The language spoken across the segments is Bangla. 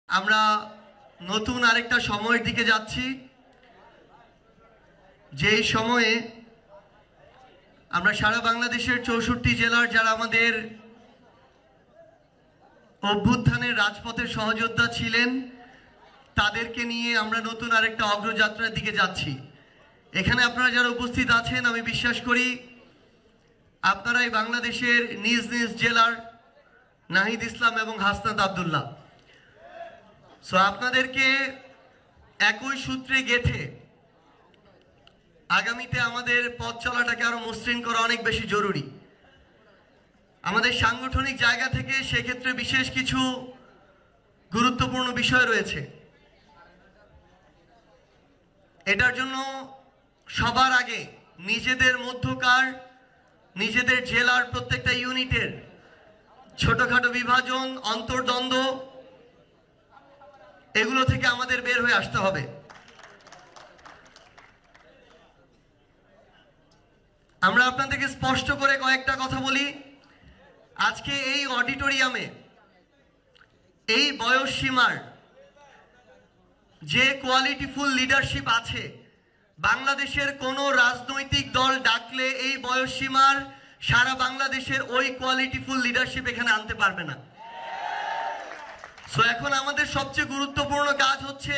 আমরা নতুন আরেকটা সময়ের দিকে যাচ্ছি, যেই সময়ে আমরা সারা বাংলাদেশের 64 জেলার যারা আমাদের অভ্যুত্থানের রাজপথের সহযোদ্ধা ছিলেন তাদেরকে নিয়ে আমরা নতুন আরেকটা অগ্রযাত্রার দিকে যাচ্ছি। এখানে আপনারা যারা উপস্থিত আছেন, আমি বিশ্বাস করি আপনারাই বাংলাদেশের নিজ নিজ জেলার নাহিদ ইসলাম এবং হাসনাত আব্দুল্লাহ। সো আপনাদেরকে একই সূত্রে গেঁথে আগামীতে আমাদের পথ চলাটাকে আরো মসৃণ করা অনেক বেশি জরুরি। আমাদের সাংগঠনিক জায়গা থেকে সেক্ষেত্রে বিশেষ কিছু গুরুত্বপূর্ণ বিষয় রয়েছে। এটার জন্য সবার আগে নিজেদের মধ্যকার, নিজেদের জেলার প্রত্যেকটা ইউনিটের ছোটখাটো বিভাজন, অন্তর্দ্বন্দ্ব, এগুলো থেকে আমাদের বের হয়ে আসতে হবে। আমরা আপনাদেরকে স্পষ্ট করে কয়েকটা কথা বলি। আজকে এই অডিটোরিয়ামে এই বয়স সীমার যে কোয়ালিটিফুল লিডারশিপ আছে, বাংলাদেশের কোনো রাজনৈতিক দল ডাকলে এই বয়স সীমার সারা বাংলাদেশের ওই কোয়ালিটিফুল লিডারশিপ এখানে আনতে পারবে না। সো এখন আমাদের সবচেয়ে গুরুত্বপূর্ণ কাজ হচ্ছে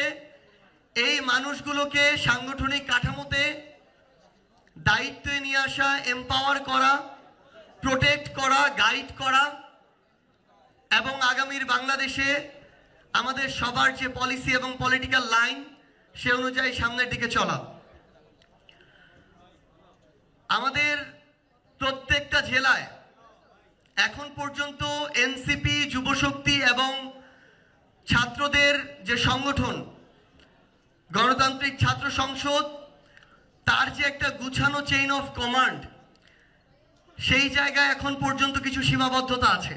এই মানুষগুলোকে সাংগঠনিক কাঠামোতে দায়িত্বে নিয়ে আসা, এম্পাওয়ার করা, প্রোটেক্ট করা, গাইড করা এবং আগামীর বাংলাদেশে আমাদের সবার যে পলিসি এবং পলিটিক্যাল লাইন সে অনুযায়ী সামনের দিকে চলা। আমাদের প্রত্যেকটা জেলায় এখন পর্যন্ত এনসিপি, যুবশক্তি এবং ছাত্রদের যে সংগঠন গণতান্ত্রিক ছাত্র সংসদ, তার যে একটা গুছানো চেইন অফ কমান্ড, সেই জায়গায় এখন পর্যন্ত কিছু সীমাবদ্ধতা আছে।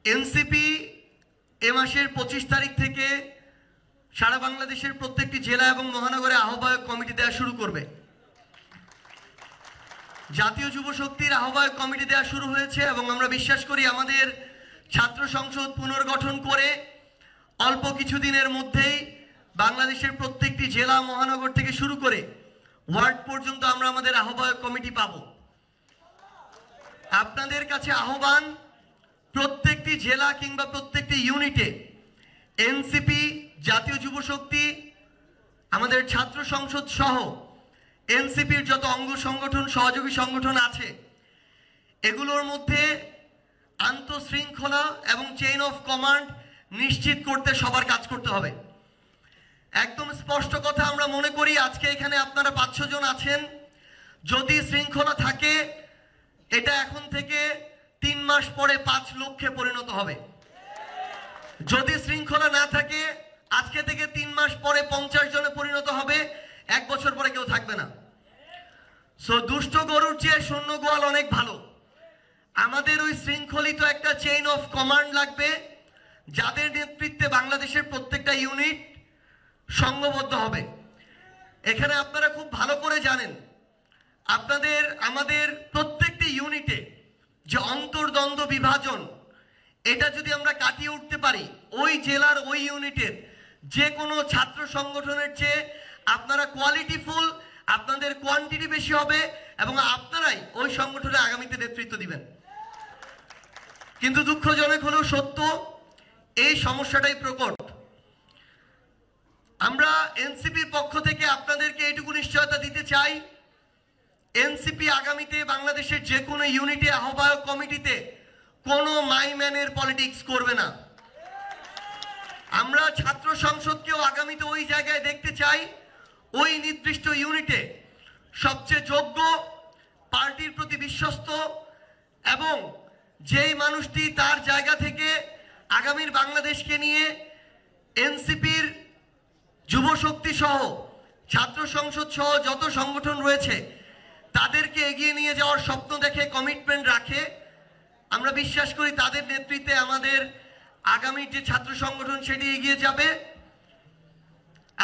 এনসিপি এ মাসের 25 তারিখ থেকে সারা বাংলাদেশের প্রত্যেকটি জেলা এবং মহানগরে আহ্বায়ক কমিটি দেওয়া শুরু করবে। জাতীয় যুব শক্তির আহ্বায়ক কমিটি দেওয়া শুরু হয়েছে এবং আমরা বিশ্বাস করি আমাদের ছাত্র সংসদ পুনর্গঠন করে অল্প কিছুদিনের মধ্যেই বাংলাদেশের প্রত্যেকটি জেলা, মহানগর থেকে শুরু করে ওয়ার্ড পর্যন্ত আমরা আমাদের আহ্বায়ক কমিটি পাব। আপনাদের কাছে আহ্বান, প্রত্যেকটি জেলা কিংবা প্রত্যেকটি ইউনিটে এনসিপি, জাতীয় যুব শক্তি, আমাদের ছাত্র সংসদ সহ এনসিপির যত অঙ্গ সংগঠন, সহযোগী সংগঠন আছে, এগুলোর মধ্যে আন্তঃশৃঙ্খলা এবং চেইন অফ কমান্ড নিশ্চিত করতে সবার কাজ করতে হবে। একদম স্পষ্ট কথা আমরা মনে করি, আজকে এখানে আপনারা 500 জন আছেন, যদি শৃঙ্খলা থাকে এটা এখন থেকে 3 মাস পরে 5 লক্ষে পরিণত হবে। যদি শৃঙ্খলা না থাকে আজকে থেকে 3 মাস পরে 50 জনে পরিণত হবে, 1 বছর পরে কেউ থাকবে না। সো দুষ্ট গরুর চেয়ে শূন্য গোয়াল অনেক ভালো। আমাদের ওই শৃঙ্খলিত একটা চেইন অফ কমান্ড লাগবে, যাদের নেতৃত্বে বাংলাদেশের প্রত্যেকটা ইউনিট সংঘবদ্ধ হবে। এখানে আপনারা খুব ভালো করে জানেন, আমাদের প্রত্যেকটি ইউনিটে যে অন্তর্দ্বন্দ্ব বিভাজন, এটা যদি আমরা কাটিয়ে উঠতে পারি, ওই জেলার ওই ইউনিটের যে কোনো ছাত্র সংগঠনের চেয়ে আপনারা কোয়ালিটিফুল, আপনাদের কোয়ান্টিটি বেশি হবে এবং আপনারাই ওই সংগঠনে আগামীতে নেতৃত্ব দিবেন। কিন্তু দুঃখজনক হলেও সত্য, এই সমস্যাটাই প্রকট। আমরা এনসিপির পক্ষ থেকে আপনাদেরকে এইটুকু নিশ্চয়তা দিতে চাই, এনসিপি আগামীতে বাংলাদেশের যে কোনো ইউনিটে, আহ্বায়ক কমিটিতে কোনো মাইম্যানের পলিটিক্স করবে না। আমরা ছাত্র সংসদকেও আগামীতে ওই জায়গায় দেখতে চাই, ওই নির্দিষ্ট ইউনিটে সবচেয়ে যোগ্য, পার্টির প্রতি বিশ্বস্ত এবং যেই মানুষটি তার জায়গা থেকে আগামীর বাংলাদেশকে নিয়ে এনসিপির, যুব শক্তি সহ, ছাত্র সংসদ সহ যত সংগঠন রয়েছে তাদেরকে এগিয়ে নিয়ে যাওয়ার স্বপ্ন দেখে, কমিটমেন্ট রাখে। আমরা বিশ্বাস করি তাদের নেতৃত্বে আমাদের আগামীর যে ছাত্র সংগঠন সেটি এগিয়ে যাবে।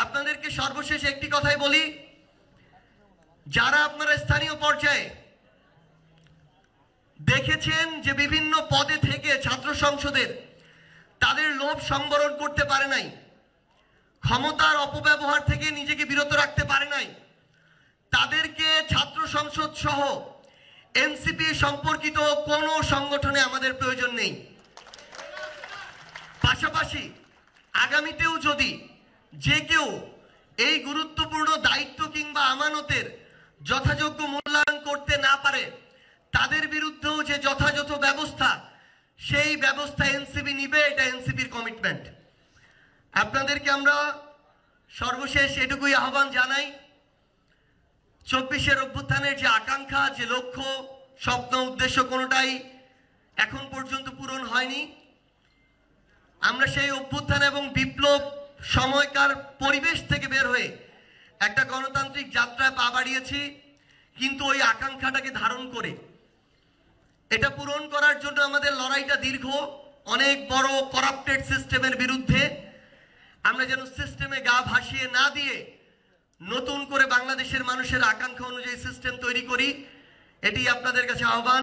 আপনাদেরকে সর্বশেষ একটি কথাই বলি, যারা আপনারা স্থানীয় পর্যায়ে দেখেছেন যে বিভিন্ন পদে থেকে ছাত্র সংসদের তাদের লোভ সংবরণ করতে পারে নাই, ক্ষমতার অপব্যবহার থেকে নিজেকে বিরত রাখতে পারে নাই, তাদেরকে ছাত্র সংসদ সহ এনসিপি সম্পর্কিত কোনো সংগঠনে আমাদের প্রয়োজন নেই। পাশাপাশি আগামীতেও যদি যে কেউ এই গুরুত্বপূর্ণ দায়িত্ব কিংবা আমানতের যথাযোগ্য মূল্যায়ন করতে না পারে, তাদের বিরুদ্ধেও যে যথাযথ ব্যবস্থা, সেই ব্যবস্থা এনসিপি নিবে, এটা এনসিপির কমিটমেন্ট। আপনাদেরকে আমরা সর্বশেষ এটুকুই আহ্বান জানাই, 24-এর অভ্যুত্থানের যে আকাঙ্ক্ষা, যে লক্ষ্য, স্বপ্ন, উদ্দেশ্য কোনোটাই এখন পর্যন্ত পূরণ হয়নি। আমরা সেই অভ্যুত্থান এবং বিপ্লব সময়কার পরিবেশ থেকে বের হয়ে একটা গণতান্ত্রিক যাত্রায় পা বাড়িয়েছি, কিন্তু ওই আকাঙ্ক্ষাটাকে ধারণ করে এটা পূরণ করার জন্য আমাদের লড়াইটা দীর্ঘ। অনেক বড় করাপ্টেড সিস্টেমের বিরুদ্ধে আমরা যেন সিস্টেমে গা ভাসিয়ে না দিয়ে নতুন করে বাংলাদেশের মানুষের আকাঙ্ক্ষা অনুযায়ী সিস্টেম তৈরি করি, এটি আপনাদের কাছে আহ্বান।